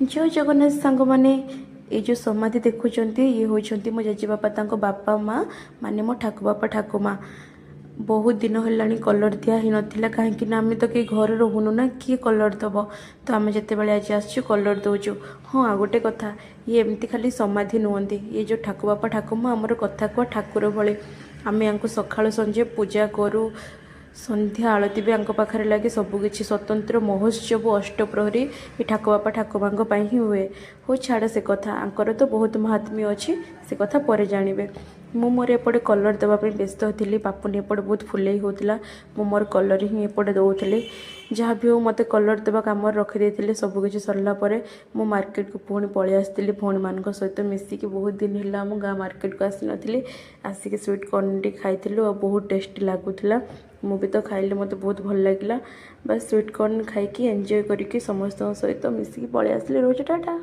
जय जगन्नाथ सांग माने ये जो समाधि देखुंत ये होती मो जेजेबापा बापा माँ माने मो ठाकु बापा ठाकु माँ। बहुत दिन है कलर दिया ही नाला कहीं आम तो कहीं घर रोहनु ना किए कलर दब तो आम जिते आज आसचु कलर दौचु। हाँ आ गोटे कथा ये एमती खाली समाधि नुहति ये जो ठाकु बापा ठाकु माँ आमर कथा कुआ ठाकुर भले आम या सकाळु संजे पूजा करूँ संध्या आलती भी पाखे लगे सबकि स्वतंत्र महोत्सव अष्टप्रहरी ये ठाकु बापा ठाकु माँ ही हुए। हो छाड़ से कथा आंकर तो बहुत महात्म्य अच्छी से कथा पर जानवे। मु मोर एपटे कलर देवाई व्यस्त थी पापुनी एपटे बहुत फुले होता मु मोर कलर ही एपटे दौली जहाँ भी हो मत कलर देवा कम रखिदे सबकि सरला मु मार्केट को पुणी पलि आसती भौणी मान सहित मिसिकी बहुत दिन है आम गाँ मार्केट को आसी नी आसिक स्वीट कॉर्न टी खाई और बहुत टेस्टी लगुला मु भी तो खाइले मत बहुत भल लगे बस स्वीट कॉर्न खाई एंजॉय करके समस्त सहित मिसिकी पलि आसली रोज टाटा।